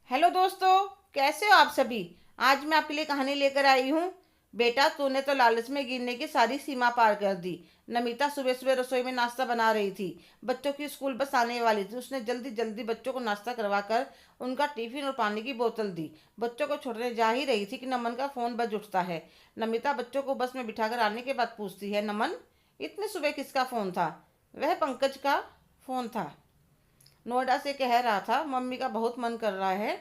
Hello दोस्तों, कैसे हो आप सभी। आज मैं आपके लिए कहानी लेकर आई हूँ। बेटा, तूने तो लालच में गिरने की सारी सीमा पार कर दी। नमिता सुबह सुबह रसोई में नाश्ता बना रही थी। बच्चों की स्कूल बस आने वाली थी। उसने जल्दी जल्दी बच्चों को नाश्ता करवा कर उनका टिफिन और पानी की बोतल दी। बच्चों को छोड़ने जा ही रही थी कि नमन का फोन बज उठता है। नमिता बच्चों को बस में बिठाकर आने के बाद पूछती है, नमन, इतने सुबह किसका फोन था। वह पंकज का फोन था। नोएडा से कह रहा था, मम्मी का बहुत मन कर रहा है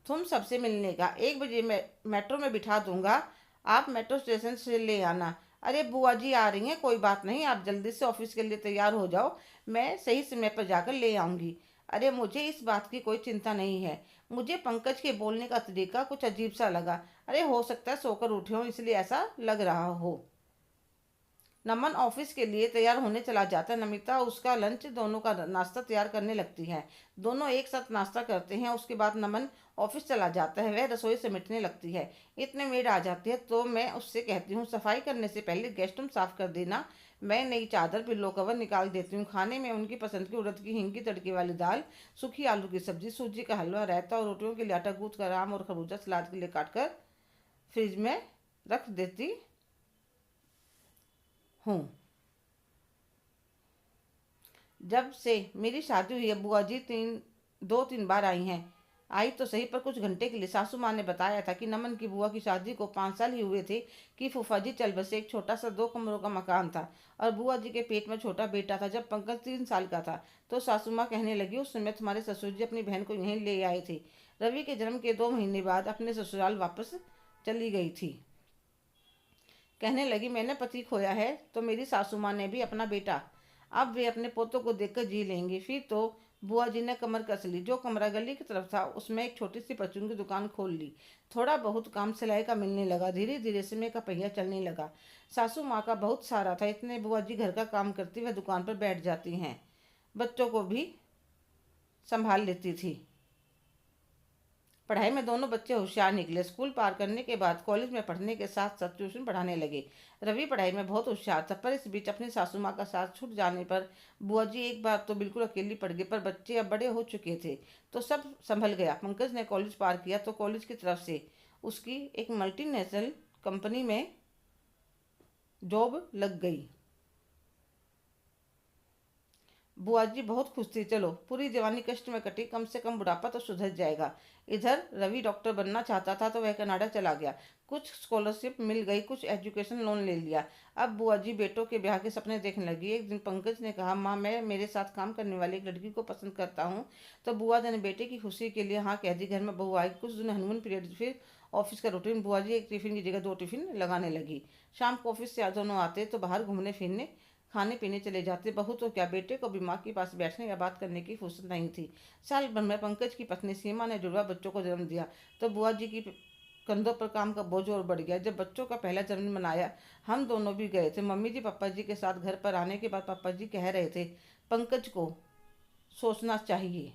तुम सबसे मिलने का। 1 बजे मैं मेट्रो में बिठा दूंगा। आप मेट्रो स्टेशन से ले आना। अरे बुआ जी आ रही हैं, कोई बात नहीं, आप जल्दी से ऑफिस के लिए तैयार हो जाओ। मैं सही समय पर जाकर ले आऊंगी। अरे मुझे इस बात की कोई चिंता नहीं है। मुझे पंकज के बोलने का तरीका कुछ अजीब सा लगा। अरे हो सकता है सोकर उठे हो इसलिए ऐसा लग रहा हो। नमन ऑफिस के लिए तैयार होने चला जाता है। नमिता उसका लंच, दोनों का नाश्ता तैयार करने लगती है। दोनों एक साथ नाश्ता करते हैं। उसके बाद नमन ऑफिस चला जाता है। वह रसोई समेटने लगती है। इतने मेड आ जाती है तो मैं उससे कहती हूँ, सफाई करने से पहले गेस्ट रूम साफ कर देना। मैं नई चादर, पिल्लो कवर निकाल देती हूँ। खाने में उनकी पसंद की उड़द की हींग की तड़के वाली दाल, सूखी आलू की सब्जी, सूजी का हलवा, रायता और रोटियों के लिए आटा गूंथ कर, आम और खरबूजा सलाद के लिए काट कर फ्रिज में रख देती हूँ। जब से मेरी शादी हुई है बुआ जी 2-3 बार आई हैं। आई तो सही, पर कुछ घंटे के लिए। सासू माँ ने बताया था कि नमन की बुआ की शादी को 5 साल ही हुए थे कि फूफा जी चल बसे। एक छोटा सा 2 कमरों का मकान था और बुआ जी के पेट में छोटा बेटा था। जब पंकज 3 साल का था तो सासू माँ कहने लगी, उस समय तुम्हारे ससुर जी अपनी बहन को यहीं ले आए थे। रवि के जन्म के 2 महीने बाद अपने ससुराल वापस चली गई थी। कहने लगी, मैंने पति खोया है तो मेरी सासू माँ ने भी अपना बेटा। अब वे अपने पोतों को देखकर जी लेंगे। फिर तो बुआ जी ने कमर कस ली। जो कमरा गली की तरफ था उसमें एक छोटी सी परचून की दुकान खोल ली। थोड़ा बहुत काम सिलाई का मिलने लगा। धीरे धीरे समय का पहिया चलने लगा। सासू माँ का बहुत सहारा था। इतने बुआ जी घर का काम करती वह दुकान पर बैठ जाती हैं। बच्चों को भी संभाल लेती थी। पढ़ाई में दोनों बच्चे होशियार निकले। स्कूल पार करने के बाद कॉलेज में पढ़ने के साथ साथ ट्यूशन पढ़ाने लगे। रवि पढ़ाई में बहुत होशियार था, पर इस बीच अपनी सासू माँ का साथ छूट जाने पर बुआ जी एक बार तो बिल्कुल अकेली पड़ गई। पर बच्चे अब बड़े हो चुके थे तो सब संभल गया। पंकज ने कॉलेज पार किया तो कॉलेज की तरफ से उसकी एक मल्टीनेशनल कंपनी में जॉब लग गई। बुआ जी बहुत खुश थी। चलो, पूरी जवानी कष्ट में कटी, कम से कम बुढ़ापा तो सुधर जाएगा। इधर रवि डॉक्टर बनना चाहता था तो वह कनाडा चला गया। कुछ स्कॉलरशिप मिल गई, कुछ एजुकेशन लोन ले लिया। अब बुआ जी बेटों के ब्याह के सपने देखने लगी। एक दिन पंकज ने कहा, माँ, मैं मेरे साथ काम करने वाली एक लड़की को पसंद करता हूँ। तो बुआ ने बेटे की खुशी के लिए हाँ कह दी। घर में बहू आई। कुछ दिन हनीमून पीरियड, फिर ऑफिस का रूटीन। बुआ जी एक टिफिन की जगह 2 टिफिन लगाने लगी। शाम को ऑफिस से दोनों आते तो बाहर घूमने फिरने, खाने पीने चले जाते। बहू तो क्या, बेटे को भी माँ के पास बैठने या बात करने की फुर्सत नहीं थी। साल भर में पंकज की पत्नी सीमा ने जुड़वा बच्चों को जन्म दिया तो बुआ जी की कंधों पर काम का बोझ और बढ़ गया। जब बच्चों का पहला जन्म मनाया, हम दोनों भी गए थे। मम्मी जी पापा जी के साथ घर पर आने के बाद पापा जी कह रहे थे, पंकज को सोचना चाहिए।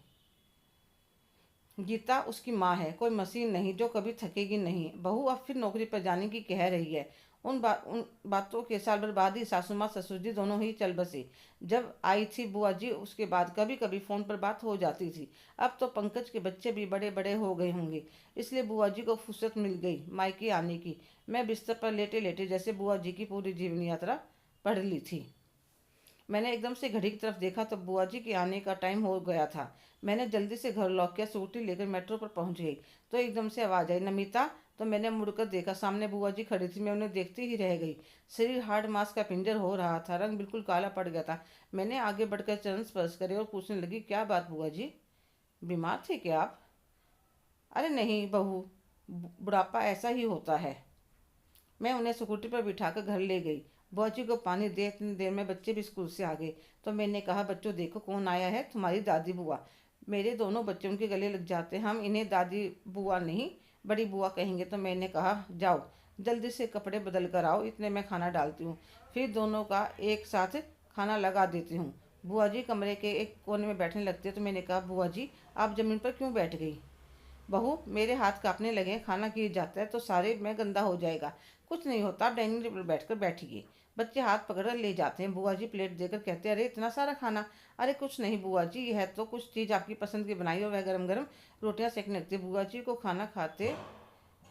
गीता उसकी माँ है, कोई मशीन नहीं जो कभी थकेगी नहीं। बहू अब फिर नौकरी पर जाने की कह रही है। उन बातों के साल भर बाद ही सासू माँ ससुर जी दोनों ही चल बसे। जब आई थी बुआ जी उसके बाद कभी कभी फ़ोन पर बात हो जाती थी। अब तो पंकज के बच्चे भी बड़े बड़े हो गए होंगे, इसलिए बुआ जी को फुर्सत मिल गई मायके आने की। मैं बिस्तर पर लेटे लेटे जैसे बुआ जी की पूरी जीवनी यात्रा पढ़ ली थी। मैंने एकदम से घड़ी की तरफ देखा तो बुआ जी के आने का टाइम हो गया था। मैंने जल्दी से घर लॉक किया, स्कूटी लेकर मेट्रो पर पहुंच गई तो एकदम से आवाज़ आई, नमिता। तो मैंने मुड़कर देखा, सामने बुआ जी खड़ी थी। मैं उन्हें देखती ही रह गई। शरीर हार्ड मांस का पिंजर हो रहा था, रंग बिल्कुल काला पड़ गया था। मैंने आगे बढ़कर चरण स्पर्श करे और पूछने लगी, क्या बात बुआ जी, बीमार थे क्या आप। अरे नहीं बहू, बुढ़ापा ऐसा ही होता है। मैं उन्हें स्कूटी पर बिठाकर घर ले गई। बुआ जी को पानी दे, इतनी देर में बच्चे भी स्कूल से आ गए तो मैंने कहा, बच्चों देखो कौन आया है, तुम्हारी दादी बुआ। मेरे दोनों बच्चे उनके गले लग जाते। हम इन्हें दादी बुआ नहीं बड़ी बुआ कहेंगे। तो मैंने कहा, जाओ जल्दी से कपड़े बदल कर आओ, इतने मैं खाना डालती हूँ। फिर दोनों का एक साथ खाना लगा देती हूँ। बुआ जी कमरे के एक कोने में बैठने लगती है तो मैंने कहा, बुआ जी आप ज़मीन पर क्यों बैठ गई। बहू, मेरे हाथ कांपने लगे। खाना गिर जाता है तो सारे में गंदा हो जाएगा। कुछ नहीं होता, आप डाइनिंग टेबल पर बैठकर बैठिए। बच्चे हाथ पकड़ ले जाते हैं। बुआ जी प्लेट देकर कहते हैं, अरे इतना सारा खाना। अरे कुछ नहीं बुआ जी, यह तो कुछ चीज़ आपकी पसंद की बनाई और वह गरम गरम रोटियां सेकने लगती है। बुआ जी को खाना खाते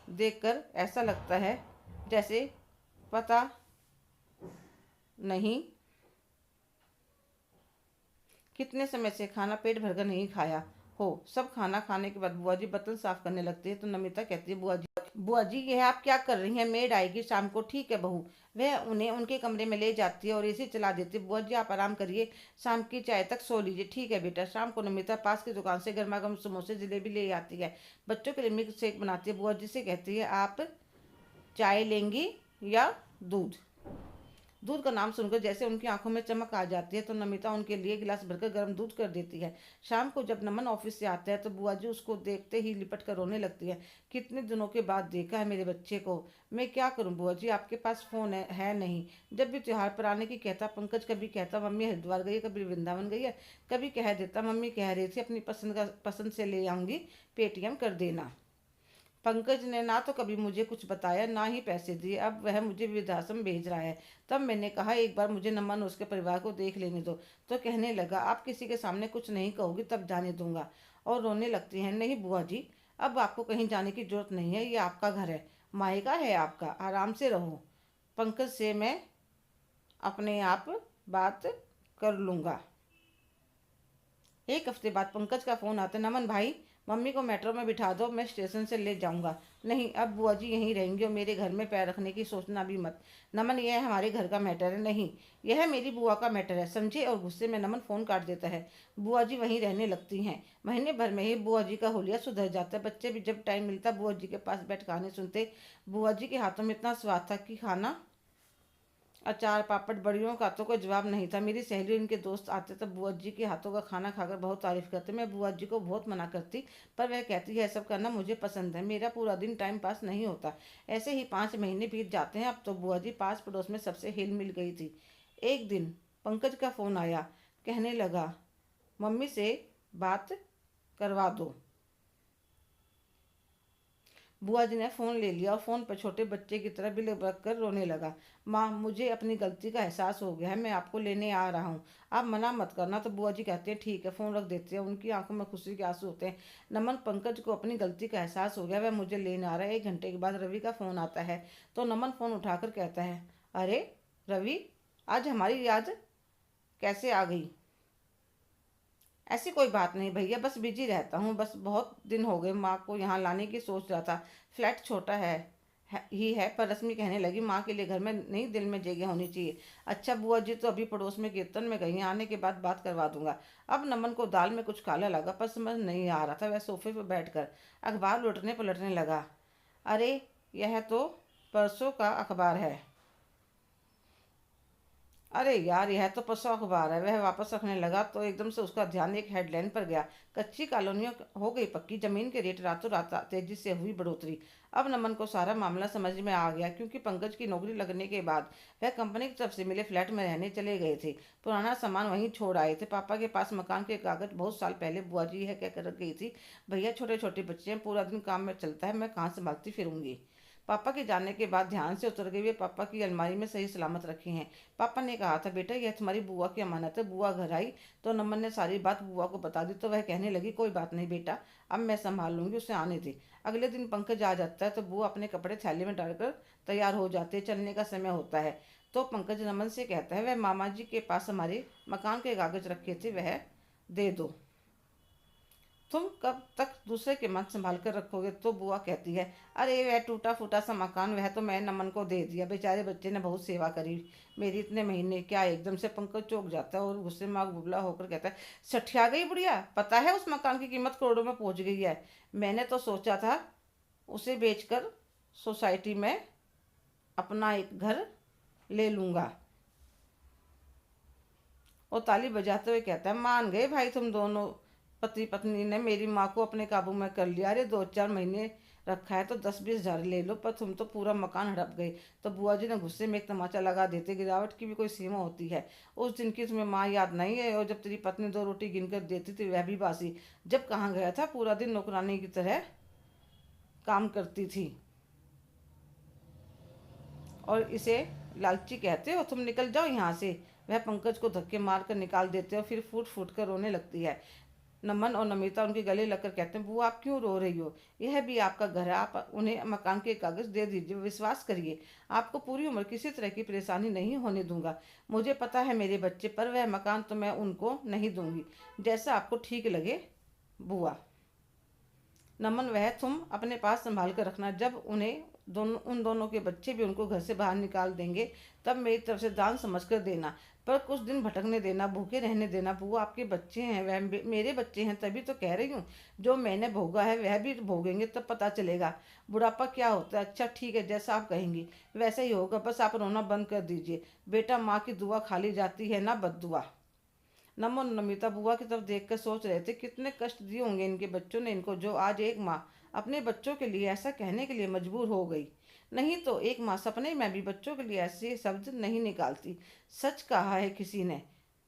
देखकर ऐसा लगता है जैसे पता नहीं कितने समय से खाना पेट भरकर नहीं खाया हो। सब खाना खाने के बाद बुआ जी बर्तन साफ करने लगती है तो नमिता कहती है, बुआ जी यह आप क्या कर रही हैं? मेड आएगी शाम को। ठीक है बहू। वह उन्हें उनके कमरे में ले जाती है और एसी चला देती है। बुआ जी आप आराम करिए, शाम की चाय तक सो लीजिए। ठीक है बेटा। शाम को नमिता पास की दुकान से गर्मा गर्म समोसे जलेबी ले आती है। बच्चों के लिए मिल्क शेक बनाती है। बुआ जी से कहती है, आप चाय लेंगी या दूध? दूध का नाम सुनकर जैसे उनकी आंखों में चमक आ जाती है तो नमिता उनके लिए गिलास भरकर गर्म दूध कर देती है। शाम को जब नमन ऑफिस से आता है तो बुआ जी उसको देखते ही लिपट कर रोने लगती है। कितने दिनों के बाद देखा है मेरे बच्चे को। मैं क्या करूं बुआ जी, आपके पास फोन है नहीं। जब भी त्योहार पर आने की कहता पंकज, कभी कहता मम्मी हरिद्वार गई है, कभी वृंदावन गई है, कभी कह देता मम्मी कह रही थी अपनी पसंद से ले आऊंगी, पेटीएम कर देना। पंकज ने ना तो कभी मुझे कुछ बताया ना ही पैसे दिए। अब वह मुझे वृद्धाश्रम भेज रहा है। तब मैंने कहा एक बार मुझे नमन और उसके परिवार को देख लेने दो। तो कहने लगा, आप किसी के सामने कुछ नहीं कहोगी तब जाने दूंगा। और रोने लगती हैं, नहीं बुआ जी, अब आपको कहीं जाने की जरूरत नहीं है। ये आपका घर है, मायका है आपका, आराम से रहो। पंकज से मैं अपने आप बात कर लूँगा। एक हफ्ते बाद पंकज का फोन आता है, नमन भाई मम्मी को मेट्रो में बिठा दो, मैं स्टेशन से ले जाऊंगा। नहीं, अब बुआ जी यहीं रहेंगी और मेरे घर में पैर रखने की सोचना भी मत। नमन, यह हमारे घर का मैटर है। नहीं, यह मेरी बुआ का मैटर है, समझे? और गुस्से में नमन फोन काट देता है। बुआ जी वहीं रहने लगती हैं। महीने भर में ही बुआ जी का होलिया सुधर जाता है। बच्चे भी जब टाइम मिलता बुआ जी के पास बैठ कहानी सुनते। बुआ जी के हाथों में इतना स्वाद था कि खाना, अचार पापड़ बड़ियों का तो कोई जवाब नहीं था। मेरी सहेली उनके दोस्त आते तब बुआ जी के हाथों का खाना खाकर बहुत तारीफ करते। मैं बुआ जी को बहुत मना करती पर वह कहती है सब करना मुझे पसंद है, मेरा पूरा दिन टाइम पास नहीं होता। ऐसे ही 5 महीने बीत जाते हैं। अब तो बुआ जी पास पड़ोस में सबसे हिल मिल गई थी। एक दिन पंकज का फोन आया, कहने लगा, मम्मी से बात करवा दो। बुआ जी ने फ़ोन ले लिया और फ़ोन पर छोटे बच्चे की तरह बिल बक कर रोने लगा। माँ, मुझे अपनी गलती का एहसास हो गया है, मैं आपको लेने आ रहा हूँ, आप मना मत करना। तो बुआ जी कहते हैं ठीक है, फ़ोन रख देते हैं। उनकी आंखों में खुशी के आंसू होते हैं। नमन, पंकज को अपनी गलती का एहसास हो गया, वह मुझे लेने आ रहा है। 1 घंटे के बाद रवि का फ़ोन आता है तो नमन फ़ोन उठाकर कहता है, अरे रवि, आज हमारी याद कैसे आ गई? ऐसी कोई बात नहीं भैया, बस बिजी रहता हूँ। बस बहुत दिन हो गए माँ को यहाँ लाने की सोच रहा था। फ्लैट छोटा ही है पर रश्मि कहने लगी, माँ के लिए घर में नहीं दिल में जगह होनी चाहिए। अच्छा बुआ जी तो अभी पड़ोस में कीर्तन में गई हैं, आने के बाद बात करवा दूंगा। अब नमन को दाल में कुछ काला लगा पर समझ नहीं आ रहा था। वह सोफे पर बैठकर अखबार लुटने पलटने लगा। अरे यह तो परसों का अखबार है। अरे यार, यह तो परसों अखबार है। वह वापस रखने लगा तो एकदम से उसका ध्यान एक हेडलाइन पर गया, कच्ची कॉलोनियों हो गई पक्की, जमीन के रेट रातों रात तेजी से हुई बढ़ोतरी। अब नमन को सारा मामला समझ में आ गया क्योंकि पंकज की नौकरी लगने के बाद वह कंपनी की तरफ से मिले फ्लैट में रहने चले गए थे। पुराना सामान वहीं छोड़ आए थे। पापा के पास मकान के कागज बहुत साल पहले बुआ जी यह कहकर रख गई थी, भैया छोटे छोटे बच्चे हैं, पूरा दिन काम में चलता है, मैं कहाँ संभालती फिरूंगी। पापा के जाने के बाद ध्यान से उतर गई। वे पापा की अलमारी में सही सलामत रखी हैं। पापा ने कहा था, बेटा यह तुम्हारी बुआ की अमानत है। बुआ घर आई तो नमन ने सारी बात बुआ को बता दी तो वह कहने लगी, कोई बात नहीं बेटा, अब मैं संभाल लूंगी, उसे आने दी। अगले दिन पंकज आ जाता है तो बुआ अपने कपड़े थैली में डालकर तैयार हो जाते हैं। चलने का समय होता है तो पंकज नमन से कहता है, वह मामा जी के पास हमारे मकान के कागज रखे थे, वह दे दो। तुम कब तक दूसरे के मत संभाल कर रखोगे? तो बुआ कहती है, अरे वह टूटा फूटा सा मकान, वह तो मैं नमन को दे दिया, बेचारे बच्चे ने बहुत सेवा करी मेरी इतने महीने। क्या? एकदम से पंकज चौंक जाता है और गुस्से में आग बुबला होकर कहता है, सठिया गई बुढ़िया, पता है उस मकान की कीमत करोड़ों में पहुंच गई है। मैंने तो सोचा था उसे बेचकर सोसाइटी में अपना एक घर ले लूंगा। वो ताली बजाते हुए कहता है, मान गए भाई तुम दोनों। पति पत्नी ने मेरी माँ को अपने काबू में कर लिया। अरे 2-4 महीने रखा है तो 10-20 हज़ार ले लो, पर तुम तो पूरा मकान हड़प गए। तो बुआ जी ने गुस्से में एक तमाचा लगा देते, गिरावट की भी कोई सीमा होती है। उस दिन की तुम्हें माँ याद नहीं है? और जब तेरी पत्नी 2 रोटी गिन कर देती थी वह भी बासी। जब कहाँ गया था, पूरा दिन नौकरानी की तरह काम करती थी और इसे लालची कहते हो, तुम निकल जाओ यहाँ से। वह पंकज को धक्के मार कर निकाल देते हैं और फिर फूट फूट कर रोने लगती है। नमन और नमिता उनके गले लगकर कहते हैं, बुआ आप क्यों रो रही हो? यह भी आपका घर है, आप उन्हें मकान के कागज दे दीजिए, विश्वास करिए आपको पूरी उम्र किसी तरह की परेशानी नहीं होने दूंगा। मुझे पता है मेरे बच्चे, पर वह मकान तो मैं उनको नहीं दूंगी, जैसा आपको ठीक लगे बुआ। नमन, वह तुम अपने पास संभाल कर रखना। जब उन दोनों के बच्चे भी उनको घर से बाहर निकाल देंगे, तब मेरी तरफ से दान समझ कर देना, पर कुछ दिन भटकने देना, भूखे रहने देना। बुआ आपके बच्चे हैं, वह मेरे बच्चे हैं, तभी तो कह रही हूँ। जो मैंने भोगा है वह भी भोगेंगे, तब पता चलेगा बुढ़ापा क्या होता है। अच्छा ठीक है, जैसा आप कहेंगी वैसा ही होगा, बस आप रोना बंद कर दीजिए। बेटा, माँ की दुआ खाली जाती है ना बद्दुआ। नमन और नमिता बुआ की तरफ देखकर सोच रहे थे, कितने कष्ट दिए होंगे इनके बच्चों ने इनको, जो आज एक माँ अपने बच्चों के लिए ऐसा कहने के लिए मजबूर हो गई। नहीं तो एक माँ सपने में भी बच्चों के लिए ऐसे शब्द नहीं निकालती। सच कहा है किसी ने,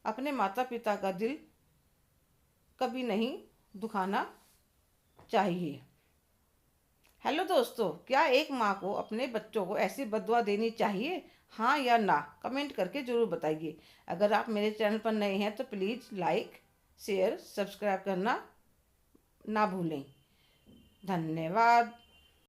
अपने माता पिता का दिल कभी नहीं दुखाना चाहिए। हेलो दोस्तों, क्या एक माँ को अपने बच्चों को ऐसी बददुआ देनी चाहिए? हाँ या ना, कमेंट करके ज़रूर बताइए। अगर आप मेरे चैनल पर नए हैं तो प्लीज़ लाइक, शेयर, सब्सक्राइब करना ना भूलें। धन्यवाद।